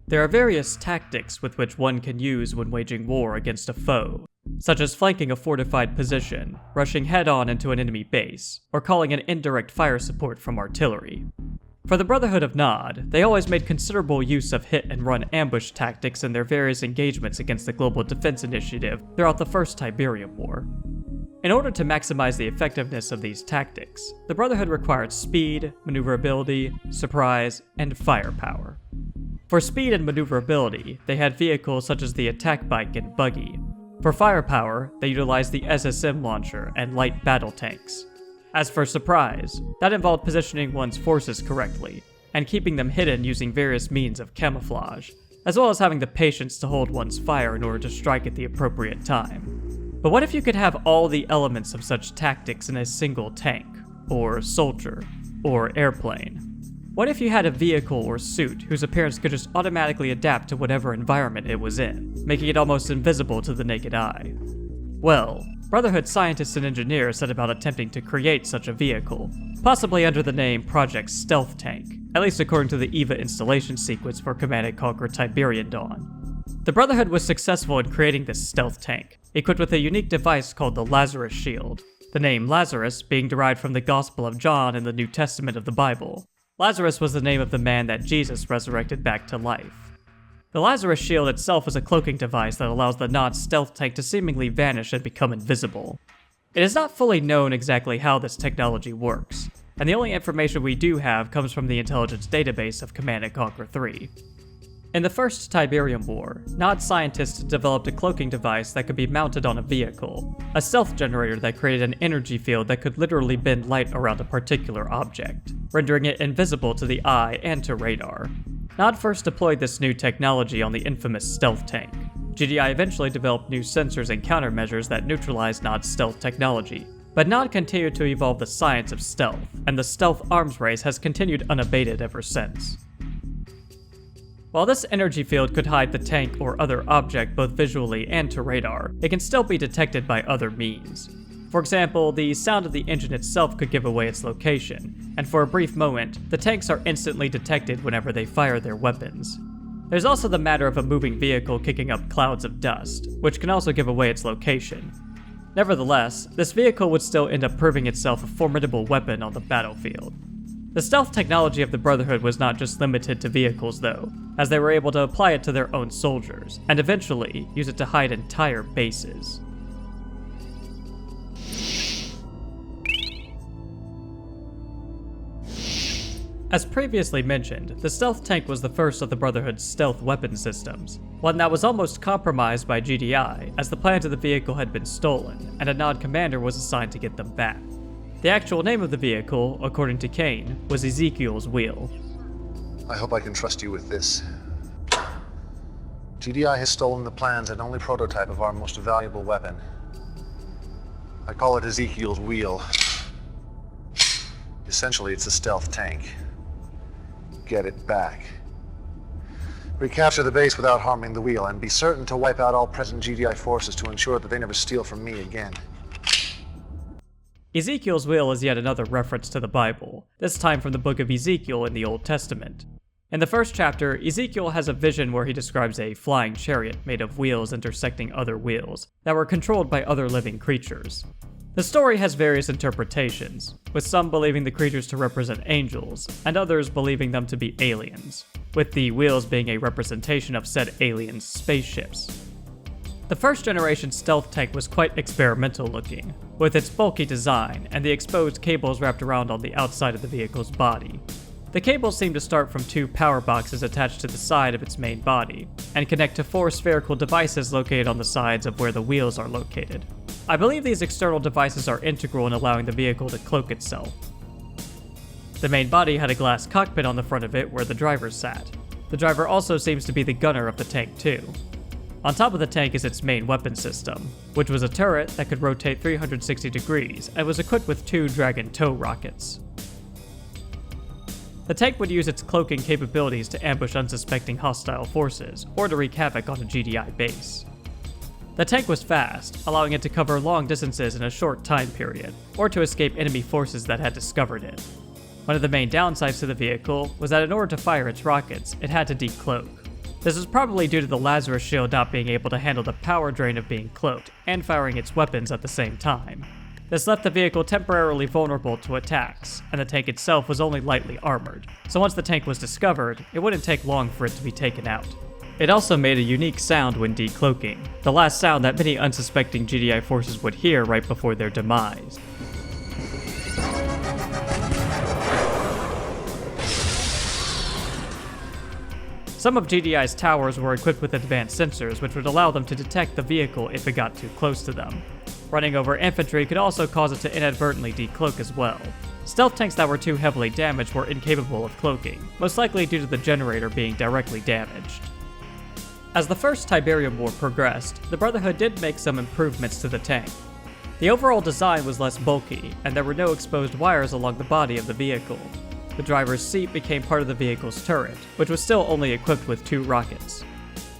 There are various tactics with which one can use when waging war against a foe, such as flanking a fortified position, rushing head-on into an enemy base, or calling in indirect fire support from artillery. For the Brotherhood of Nod, they always made considerable use of hit-and-run ambush tactics in their various engagements against the Global Defense Initiative throughout the First Tiberium War. In order to maximize the effectiveness of these tactics, the Brotherhood required speed, maneuverability, surprise, and firepower. For speed and maneuverability, they had vehicles such as the attack bike and buggy. For firepower, they utilized the SSM launcher and light battle tanks. As for surprise, that involved positioning one's forces correctly, and keeping them hidden using various means of camouflage, as well as having the patience to hold one's fire in order to strike at the appropriate time. But what if you could have all the elements of such tactics in a single tank, or soldier, or airplane? What if you had a vehicle or suit whose appearance could just automatically adapt to whatever environment it was in, making it almost invisible to the naked eye? Well, Brotherhood scientists and engineers set about attempting to create such a vehicle, possibly under the name Project Stealth Tank, at least according to the EVA installation sequence for Command & Conquer Tiberian Dawn. The Brotherhood was successful in creating this stealth tank, equipped with a unique device called the Lazarus Shield, the name Lazarus being derived from the Gospel of John in the New Testament of the Bible. Lazarus was the name of the man that Jesus resurrected back to life. The Lazarus Shield itself is a cloaking device that allows the Nod stealth tank to seemingly vanish and become invisible. It is not fully known exactly how this technology works, and the only information we do have comes from the intelligence database of Command & Conquer 3. In the First Tiberium War, Nod scientists developed a cloaking device that could be mounted on a vehicle, a stealth generator that created an energy field that could literally bend light around a particular object, rendering it invisible to the eye and to radar. Nod first deployed this new technology on the infamous stealth tank. GDI eventually developed new sensors and countermeasures that neutralized Nod's stealth technology, but Nod continued to evolve the science of stealth, and the stealth arms race has continued unabated ever since. While this energy field could hide the tank or other object both visually and to radar, it can still be detected by other means. For example, the sound of the engine itself could give away its location, and for a brief moment, the tanks are instantly detected whenever they fire their weapons. There's also the matter of a moving vehicle kicking up clouds of dust, which can also give away its location. Nevertheless, this vehicle would still end up proving itself a formidable weapon on the battlefield. The stealth technology of the Brotherhood was not just limited to vehicles though, as they were able to apply it to their own soldiers, and eventually use it to hide entire bases. As previously mentioned, the stealth tank was the first of the Brotherhood's stealth weapon systems, one that was almost compromised by GDI, as the plans of the vehicle had been stolen, and a Nod commander was assigned to get them back. The actual name of the vehicle, according to Kane, was Ezekiel's Wheel. I hope I can trust you with this. GDI has stolen the plans and only prototype of our most valuable weapon. I call it Ezekiel's Wheel. Essentially, it's a stealth tank. Get it back. Recapture the base without harming the wheel, and be certain to wipe out all present GDI forces to ensure that they never steal from me again. Ezekiel's Wheel is yet another reference to the Bible, this time from the book of Ezekiel in the Old Testament. In the first chapter, Ezekiel has a vision where he describes a flying chariot made of wheels intersecting other wheels that were controlled by other living creatures. The story has various interpretations, with some believing the creatures to represent angels, and others believing them to be aliens, with the wheels being a representation of said aliens' spaceships. The first generation stealth tank was quite experimental looking, with its bulky design and the exposed cables wrapped around on the outside of the vehicle's body. The cables seem to start from two power boxes attached to the side of its main body, and connect to four spherical devices located on the sides of where the wheels are located. I believe these external devices are integral in allowing the vehicle to cloak itself. The main body had a glass cockpit on the front of it where the driver sat. The driver also seems to be the gunner of the tank too. On top of the tank is its main weapon system, which was a turret that could rotate 360 degrees and was equipped with two Dragon tow rockets. The tank would use its cloaking capabilities to ambush unsuspecting hostile forces, or to wreak havoc on a GDI base. The tank was fast, allowing it to cover long distances in a short time period, or to escape enemy forces that had discovered it. One of the main downsides to the vehicle was that in order to fire its rockets, it had to decloak. This is probably due to the Lazarus shield not being able to handle the power drain of being cloaked and firing its weapons at the same time. This left the vehicle temporarily vulnerable to attacks, and the tank itself was only lightly armored, so once the tank was discovered, it wouldn't take long for it to be taken out. It also made a unique sound when decloaking, the last sound that many unsuspecting GDI forces would hear right before their demise. Some of GDI's towers were equipped with advanced sensors which would allow them to detect the vehicle if it got too close to them. Running over infantry could also cause it to inadvertently decloak as well. Stealth tanks that were too heavily damaged were incapable of cloaking, most likely due to the generator being directly damaged. As the First Tiberium War progressed, the Brotherhood did make some improvements to the tank. The overall design was less bulky, and there were no exposed wires along the body of the vehicle. The driver's seat became part of the vehicle's turret, which was still only equipped with 2 rockets.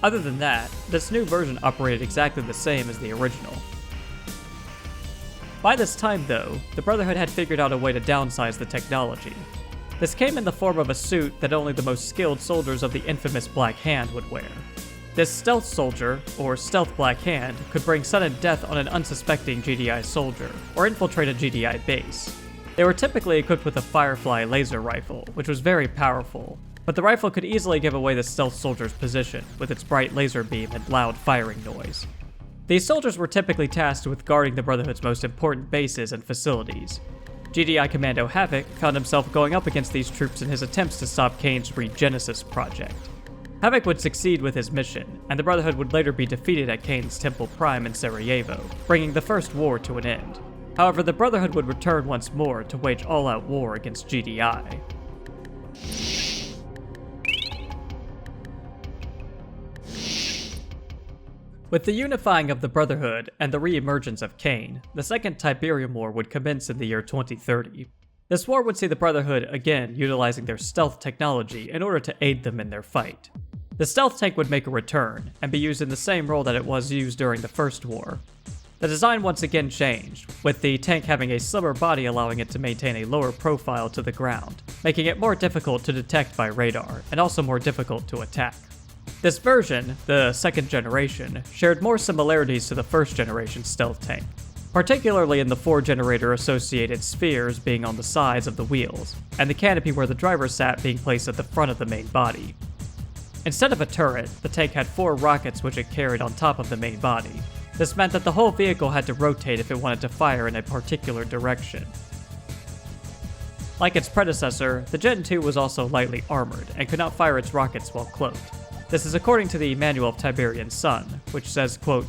Other than that, this new version operated exactly the same as the original. By this time, though, the Brotherhood had figured out a way to downsize the technology. This came in the form of a suit that only the most skilled soldiers of the infamous Black Hand would wear. This stealth soldier, or stealth Black Hand, could bring sudden death on an unsuspecting GDI soldier, or infiltrate a GDI base. They were typically equipped with a Firefly laser rifle, which was very powerful, but the rifle could easily give away the stealth soldier's position, with its bright laser beam and loud firing noise. These soldiers were typically tasked with guarding the Brotherhood's most important bases and facilities. GDI Commando Havoc found himself going up against these troops in his attempts to stop Kane's Regenesis project. Havoc would succeed with his mission, and the Brotherhood would later be defeated at Kane's Temple Prime in Sarajevo, bringing the First War to an end. However, the Brotherhood would return once more to wage all-out war against GDI. With the unifying of the Brotherhood and the re-emergence of Kane, the Second Tiberium War would commence in the year 2030. This war would see the Brotherhood again utilizing their stealth technology in order to aid them in their fight. The stealth tank would make a return, and be used in the same role that it was used during the First War. The design once again changed, with the tank having a slimmer body allowing it to maintain a lower profile to the ground, making it more difficult to detect by radar, and also more difficult to attack. This version, the second generation, shared more similarities to the first generation stealth tank, particularly in the 4 generator associated spheres being on the sides of the wheels, and the canopy where the driver sat being placed at the front of the main body. Instead of a turret, the tank had 4 rockets which it carried on top of the main body. This meant that the whole vehicle had to rotate if it wanted to fire in a particular direction. Like its predecessor, the Gen 2 was also lightly armored and could not fire its rockets while cloaked. This is according to the Manual of Tiberian Sun, which says, quote,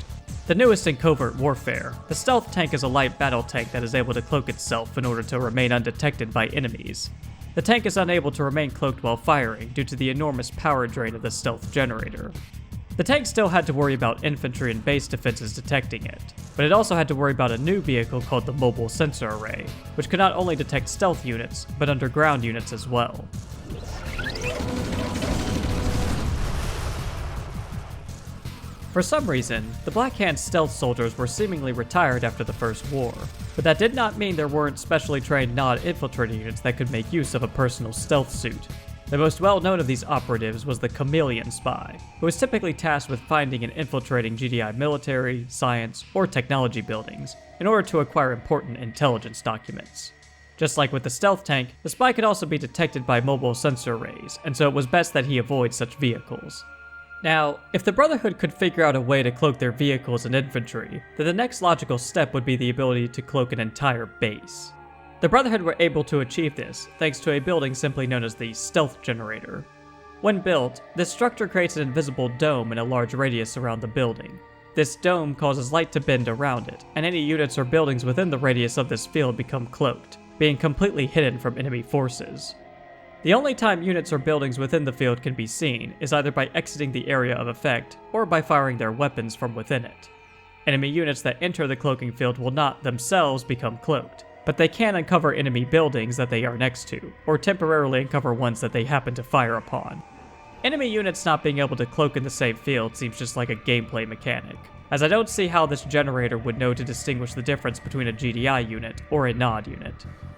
"The newest in covert warfare, the stealth tank is a light battle tank that is able to cloak itself in order to remain undetected by enemies. The tank is unable to remain cloaked while firing due to the enormous power drain of the stealth generator." The tank still had to worry about infantry and base defenses detecting it, but it also had to worry about a new vehicle called the Mobile Sensor Array, which could not only detect stealth units, but underground units as well. For some reason, the Black Hand stealth soldiers were seemingly retired after the First War, but that did not mean there weren't specially trained non-infiltrating units that could make use of a personal stealth suit. The most well-known of these operatives was the Chameleon Spy, who was typically tasked with finding and infiltrating GDI military, science, or technology buildings in order to acquire important intelligence documents. Just like with the stealth tank, the spy could also be detected by mobile sensor arrays, and so it was best that he avoid such vehicles. Now, if the Brotherhood could figure out a way to cloak their vehicles and infantry, then the next logical step would be the ability to cloak an entire base. The Brotherhood were able to achieve this thanks to a building simply known as the Stealth Generator. When built, this structure creates an invisible dome in a large radius around the building. This dome causes light to bend around it, and any units or buildings within the radius of this field become cloaked, being completely hidden from enemy forces. The only time units or buildings within the field can be seen is either by exiting the area of effect, or by firing their weapons from within it. Enemy units that enter the cloaking field will not themselves become cloaked, but they can uncover enemy buildings that they are next to, or temporarily uncover ones that they happen to fire upon. Enemy units not being able to cloak in the same field seems just like a gameplay mechanic. as I don't see how this generator would know to distinguish the difference between a GDI unit or a Nod unit.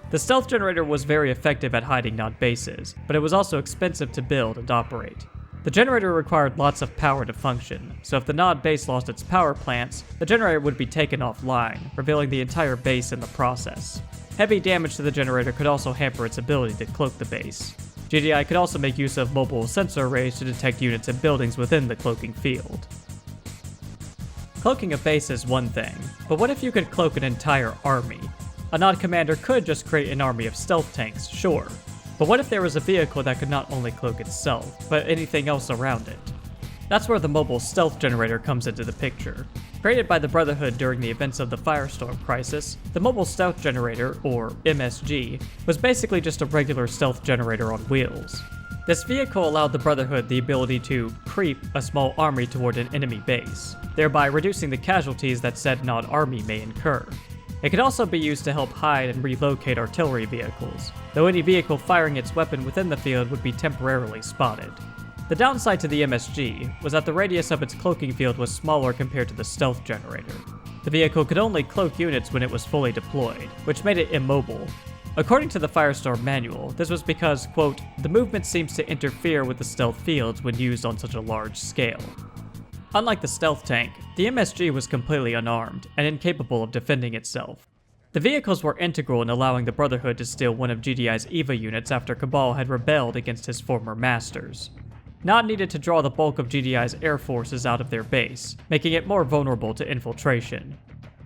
The stealth generator was very effective at hiding Nod bases, but it was also expensive to build and operate. The generator required lots of power to function, so if the Nod base lost its power plants, the generator would be taken offline, revealing the entire base in the process. Heavy damage to the generator could also hamper its ability to cloak the base. GDI could also make use of mobile sensor arrays to detect units and buildings within the cloaking field. Cloaking a base is one thing, but what if you could cloak an entire army? A Nod commander could just create an army of stealth tanks, sure. But what if there was a vehicle that could not only cloak itself, but anything else around it? That's where the mobile stealth generator comes into the picture. Created by the Brotherhood during the events of the Firestorm Crisis, the Mobile Stealth Generator, or MSG, was basically just a regular stealth generator on wheels. This vehicle allowed the Brotherhood the ability to creep a small army toward an enemy base, thereby reducing the casualties that said Nod army may incur. It could also be used to help hide and relocate artillery vehicles, though any vehicle firing its weapon within the field would be temporarily spotted. The downside to the MSG was that the radius of its cloaking field was smaller compared to the stealth generator. The vehicle could only cloak units when it was fully deployed, which made it immobile. According to the Firestorm manual, this was because, quote, the movement seems to interfere with the stealth fields when used on such a large scale. Unlike the stealth tank, the MSG was completely unarmed and incapable of defending itself. The vehicles were integral in allowing the Brotherhood to steal one of GDI's EVA units after Cabal had rebelled against his former masters. Nod needed to draw the bulk of GDI's air forces out of their base, making it more vulnerable to infiltration.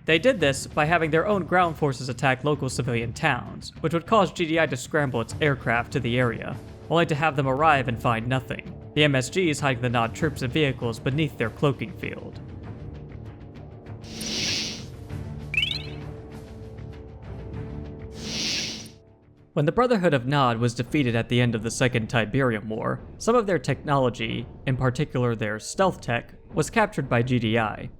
They did this by having their own ground forces attack local civilian towns, which would cause GDI to scramble its aircraft to the area, only to have them arrive and find nothing. The MSGs hiding the Nod troops and vehicles beneath their cloaking field. When the Brotherhood of Nod was defeated at the end of the Second Tiberium War, some of their technology, in particular their stealth tech, was captured by GDI.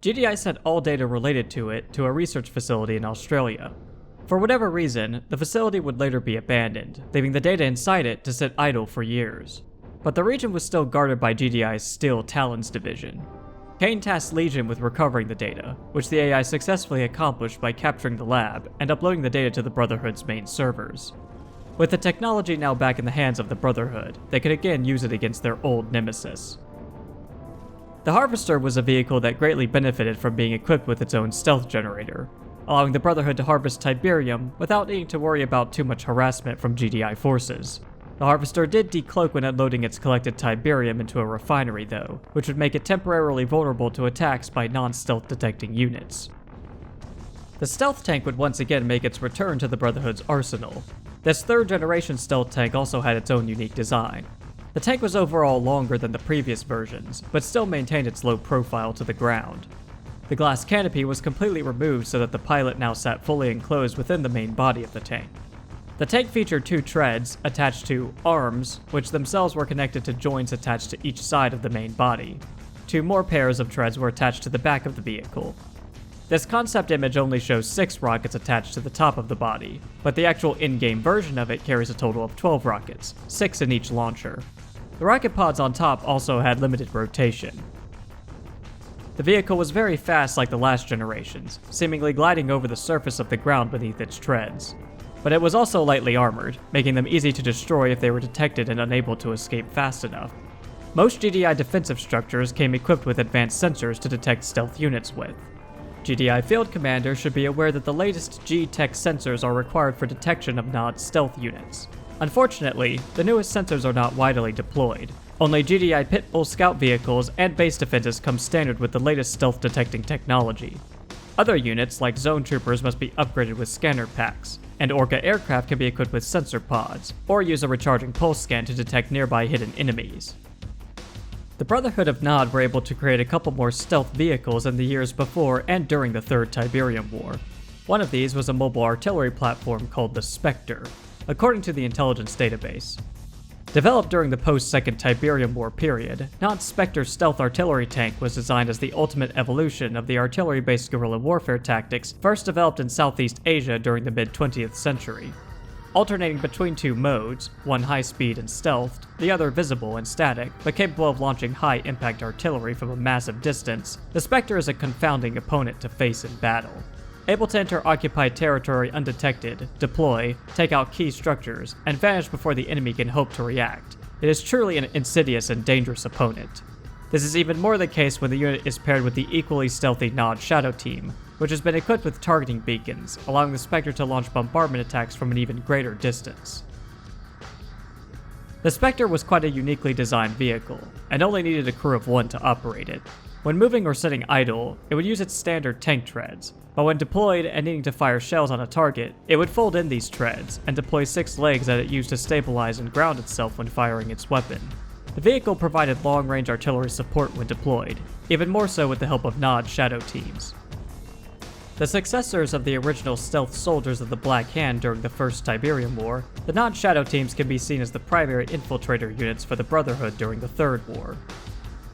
GDI sent all data related to it to a research facility in Australia. For whatever reason, the facility would later be abandoned, leaving the data inside it to sit idle for years. But the region was still guarded by GDI's Steel Talons division. Kane tasked Legion with recovering the data, which the AI successfully accomplished by capturing the lab and uploading the data to the Brotherhood's main servers. With the technology now back in the hands of the Brotherhood, they could again use it against their old nemesis. The Harvester was a vehicle that greatly benefited from being equipped with its own stealth generator, allowing the Brotherhood to harvest Tiberium without needing to worry about too much harassment from GDI forces. The Harvester did decloak when unloading its collected Tiberium into a refinery though, which would make it temporarily vulnerable to attacks by non-stealth detecting units. The stealth tank would once again make its return to the Brotherhood's arsenal. This third generation stealth tank also had its own unique design. The tank was overall longer than the previous versions, but still maintained its low profile to the ground. The glass canopy was completely removed so that the pilot now sat fully enclosed within the main body of the tank. The tank featured two treads attached to arms, which themselves were connected to joints attached to each side of the main body. Two more pairs of treads were attached to the back of the vehicle. This concept image only shows 6 rockets attached to the top of the body, but the actual in-game version of it carries a total of 12 rockets, 6 in each launcher. The rocket pods on top also had limited rotation. The vehicle was very fast like the last generations, seemingly gliding over the surface of the ground beneath its treads. But it was also lightly armored, making them easy to destroy if they were detected and unable to escape fast enough. Most GDI defensive structures came equipped with advanced sensors to detect stealth units with. GDI Field Commander should be aware that the latest G-Tech sensors are required for detection of Nod stealth units. Unfortunately, the newest sensors are not widely deployed. Only GDI Pitbull scout vehicles and base defenses come standard with the latest stealth detecting technology. Other units, like Zone Troopers, must be upgraded with scanner packs, and Orca aircraft can be equipped with sensor pods, or use a recharging pulse scan to detect nearby hidden enemies. The Brotherhood of Nod were able to create a couple more stealth vehicles in the years before and during the Third Tiberium War. One of these was a mobile artillery platform called the Spectre, according to the intelligence database. Developed during the post-Second Tiberium War period, Nod's Spectre stealth artillery tank was designed as the ultimate evolution of the artillery-based guerrilla warfare tactics first developed in Southeast Asia during the mid-20th century. Alternating between two modes, one high-speed and stealthed, the other visible and static, but capable of launching high-impact artillery from a massive distance, the Spectre is a confounding opponent to face in battle. Able to enter occupied territory undetected, deploy, take out key structures, and vanish before the enemy can hope to react, it is truly an insidious and dangerous opponent. This is even more the case when the unit is paired with the equally stealthy Nod Shadow Team, which has been equipped with targeting beacons, allowing the Spectre to launch bombardment attacks from an even greater distance. The Spectre was quite a uniquely designed vehicle, and only needed a crew of one to operate it. When moving or sitting idle, it would use its standard tank treads, but when deployed and needing to fire shells on a target, it would fold in these treads and deploy 6 legs that it used to stabilize and ground itself when firing its weapon. The vehicle provided long-range artillery support when deployed, even more so with the help of Nod Shadow Teams. The successors of the original stealth soldiers of the Black Hand during the First Tiberium War, the Nod Shadow Teams can be seen as the primary infiltrator units for the Brotherhood during the Third War.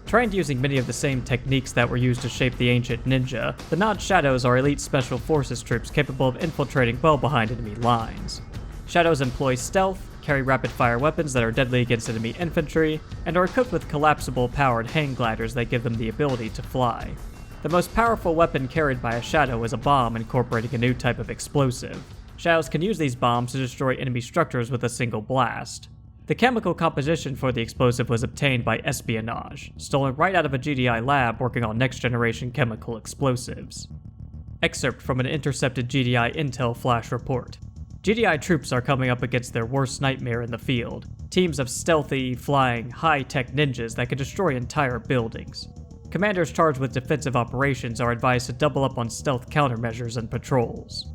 Trained using many of the same techniques that were used to shape the ancient ninja, the Nod Shadows are elite special forces troops capable of infiltrating well behind enemy lines. Shadows employ stealth, carry rapid-fire weapons that are deadly against enemy infantry, and are equipped with collapsible powered hang gliders that give them the ability to fly. The most powerful weapon carried by a Shadow is a bomb incorporating a new type of explosive. Shadows can use these bombs to destroy enemy structures with a single blast. The chemical composition for the explosive was obtained by espionage, stolen right out of a GDI lab working on next-generation chemical explosives. Excerpt from an intercepted GDI intel flash report. GDI troops are coming up against their worst nightmare in the field, teams of stealthy, flying, high-tech ninjas that can destroy entire buildings. Commanders charged with defensive operations are advised to double up on stealth countermeasures and patrols.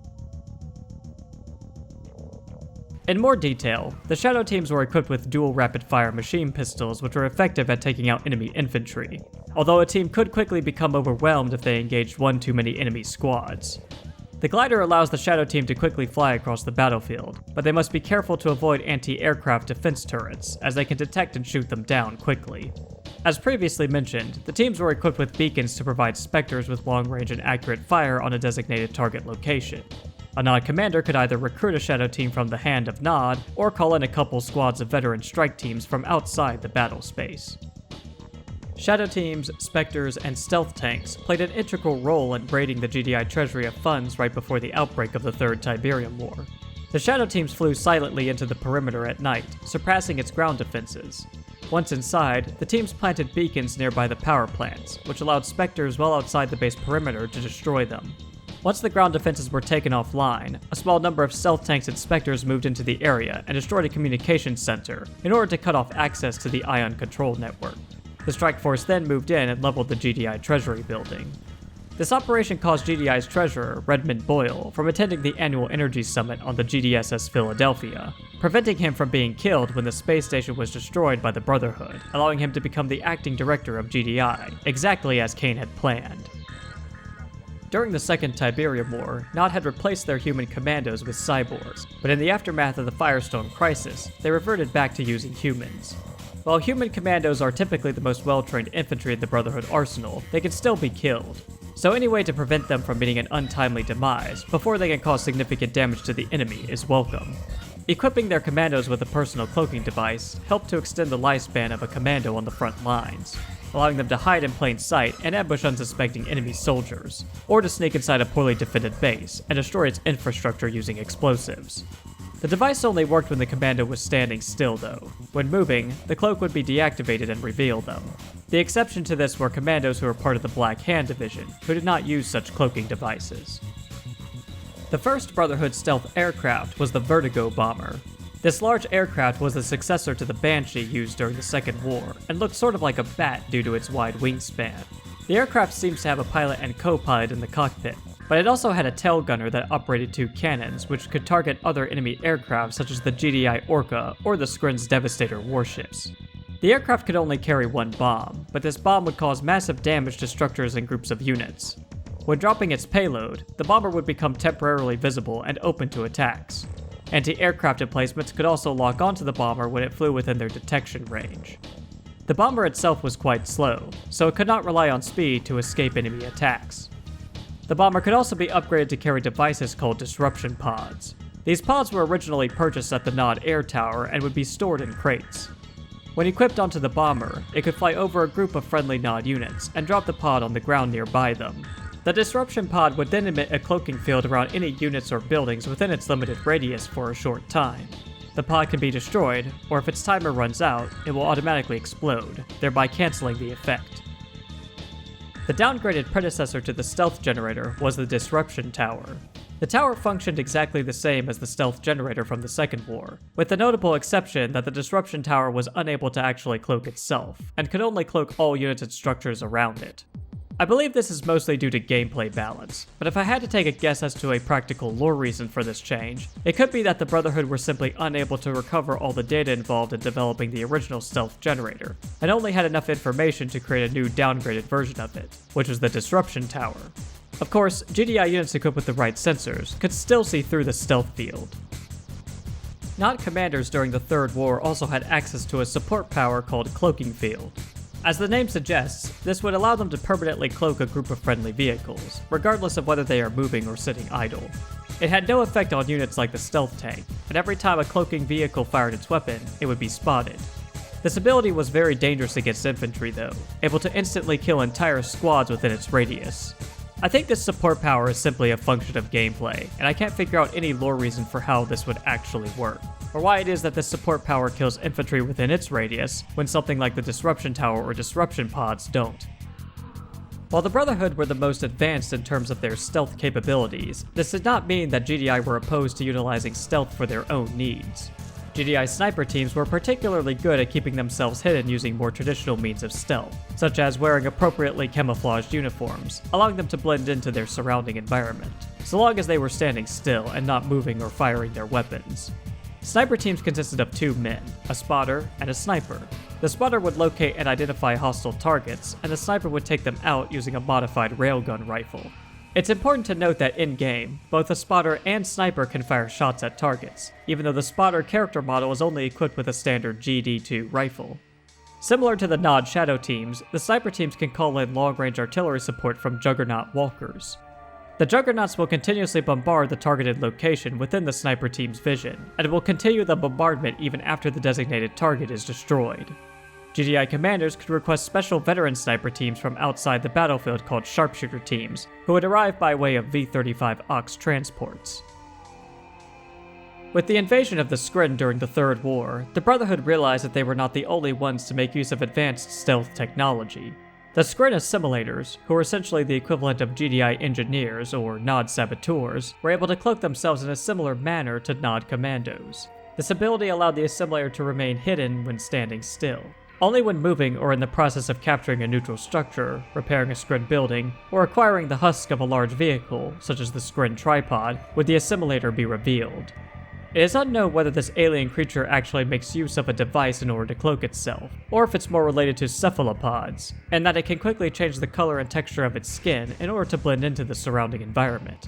In more detail, the Shadow Teams were equipped with dual rapid-fire machine pistols which were effective at taking out enemy infantry, although a team could quickly become overwhelmed if they engaged one too many enemy squads. The glider allows the Shadow Team to quickly fly across the battlefield, but they must be careful to avoid anti-aircraft defense turrets, as they can detect and shoot them down quickly. As previously mentioned, the teams were equipped with beacons to provide Spectres with long-range and accurate fire on a designated target location. A Nod commander could either recruit a Shadow Team from the hand of Nod, or call in a couple squads of veteran strike teams from outside the battle space. Shadow Teams, Spectres, and stealth tanks played an integral role in raiding the GDI treasury of funds right before the outbreak of the Third Tiberium War. The Shadow Teams flew silently into the perimeter at night, surpassing its ground defenses. Once inside, the teams planted beacons nearby the power plants, which allowed Spectres well outside the base perimeter to destroy them. Once the ground defenses were taken offline, a small number of stealth tanks and Spectres moved into the area and destroyed a communications center in order to cut off access to the Ion control network. The strike force then moved in and leveled the GDI treasury building. This operation caused GDI's treasurer, Redmond Boyle, from attending the annual energy summit on the GDSS Philadelphia, preventing him from being killed when the space station was destroyed by the Brotherhood, allowing him to become the acting director of GDI, exactly as Kane had planned. During the Second Tiberium War, Nod had replaced their human commandos with cyborgs, but in the aftermath of the Firestone Crisis, they reverted back to using humans. While human commandos are typically the most well-trained infantry in the Brotherhood arsenal, they can still be killed. So any way to prevent them from meeting an untimely demise before they can cause significant damage to the enemy is welcome. Equipping their commandos with a personal cloaking device helped to extend the lifespan of a commando on the front lines, allowing them to hide in plain sight and ambush unsuspecting enemy soldiers, or to sneak inside a poorly defended base and destroy its infrastructure using explosives. The device only worked when the commando was standing still though. When moving, the cloak would be deactivated and reveal them. The exception to this were commandos who were part of the Black Hand division, who did not use such cloaking devices. The first Brotherhood stealth aircraft was the Vertigo bomber. This large aircraft was the successor to the Banshee used during the Second War, and looked sort of like a bat due to its wide wingspan. The aircraft seems to have a pilot and co-pilot in the cockpit, but it also had a tail gunner that operated 2 cannons, which could target other enemy aircraft such as the GDI Orca or the Skrin's Devastator warships. The aircraft could only carry 1 bomb, but this bomb would cause massive damage to structures and groups of units. When dropping its payload, the bomber would become temporarily visible and open to attacks. Anti-aircraft emplacements could also lock onto the bomber when it flew within their detection range. The bomber itself was quite slow, so it could not rely on speed to escape enemy attacks. The bomber could also be upgraded to carry devices called disruption pods. These pods were originally purchased at the Nod Air Tower and would be stored in crates. When equipped onto the bomber, it could fly over a group of friendly Nod units and drop the pod on the ground nearby them. The disruption pod would then emit a cloaking field around any units or buildings within its limited radius for a short time. The pod can be destroyed, or if its timer runs out, it will automatically explode, thereby canceling the effect. The downgraded predecessor to the stealth generator was the disruption tower. The tower functioned exactly the same as the stealth generator from the Second War, with the notable exception that the disruption tower was unable to actually cloak itself, and could only cloak all units and structures around it. I believe this is mostly due to gameplay balance, but if I had to take a guess as to a practical lore reason for this change, it could be that the Brotherhood were simply unable to recover all the data involved in developing the original stealth generator, and only had enough information to create a new downgraded version of it, which was the Disruption Tower. Of course, GDI units equipped with the right sensors could still see through the stealth field. Nod commanders during the Third War also had access to a support power called Cloaking Field. As the name suggests, this would allow them to permanently cloak a group of friendly vehicles, regardless of whether they are moving or sitting idle. It had no effect on units like the stealth tank, and every time a cloaking vehicle fired its weapon, it would be spotted. This ability was very dangerous against infantry though, able to instantly kill entire squads within its radius. I think this support power is simply a function of gameplay, and I can't figure out any lore reason for how this would actually work, or why it is that this support power kills infantry within its radius, when something like the Disruption Tower or Disruption Pods don't. While the Brotherhood were the most advanced in terms of their stealth capabilities, this did not mean that GDI were opposed to utilizing stealth for their own needs. GDI sniper teams were particularly good at keeping themselves hidden using more traditional means of stealth, such as wearing appropriately camouflaged uniforms, allowing them to blend into their surrounding environment, so long as they were standing still and not moving or firing their weapons. Sniper teams consisted of two men, a spotter and a sniper. The spotter would locate and identify hostile targets, and the sniper would take them out using a modified railgun rifle. It's important to note that in-game, both the spotter and sniper can fire shots at targets, even though the spotter character model is only equipped with a standard GD2 rifle. Similar to the Nod Shadow teams, the sniper teams can call in long-range artillery support from Juggernaut Walkers. The Juggernauts will continuously bombard the targeted location within the sniper team's vision, and will continue the bombardment even after the designated target is destroyed. GDI commanders could request special veteran sniper teams from outside the battlefield called sharpshooter teams, who would arrive by way of V-35 AUX transports. With the invasion of the Skrin during the Third War, the Brotherhood realized that they were not the only ones to make use of advanced stealth technology. The Skrin assimilators, who were essentially the equivalent of GDI engineers or Nod saboteurs, were able to cloak themselves in a similar manner to Nod commandos. This ability allowed the assimilator to remain hidden when standing still. Only when moving or in the process of capturing a neutral structure, repairing a Skrin building, or acquiring the husk of a large vehicle, such as the Skrin tripod, would the assimilator be revealed. It is unknown whether this alien creature actually makes use of a device in order to cloak itself, or if it's more related to cephalopods, and that it can quickly change the color and texture of its skin in order to blend into the surrounding environment.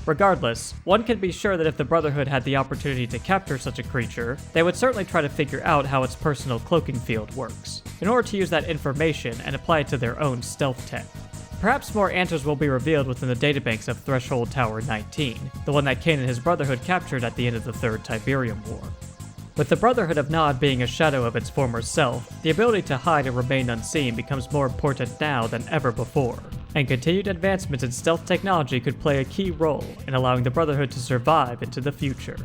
Regardless, one can be sure that if the Brotherhood had the opportunity to capture such a creature, they would certainly try to figure out how its personal cloaking field works, in order to use that information and apply it to their own stealth tech. Perhaps more answers will be revealed within the databanks of Threshold Tower 19, the one that Kane and his Brotherhood captured at the end of the Third Tiberium War. With the Brotherhood of Nod being a shadow of its former self, the ability to hide and remain unseen becomes more important now than ever before, and continued advancements in stealth technology could play a key role in allowing the Brotherhood to survive into the future.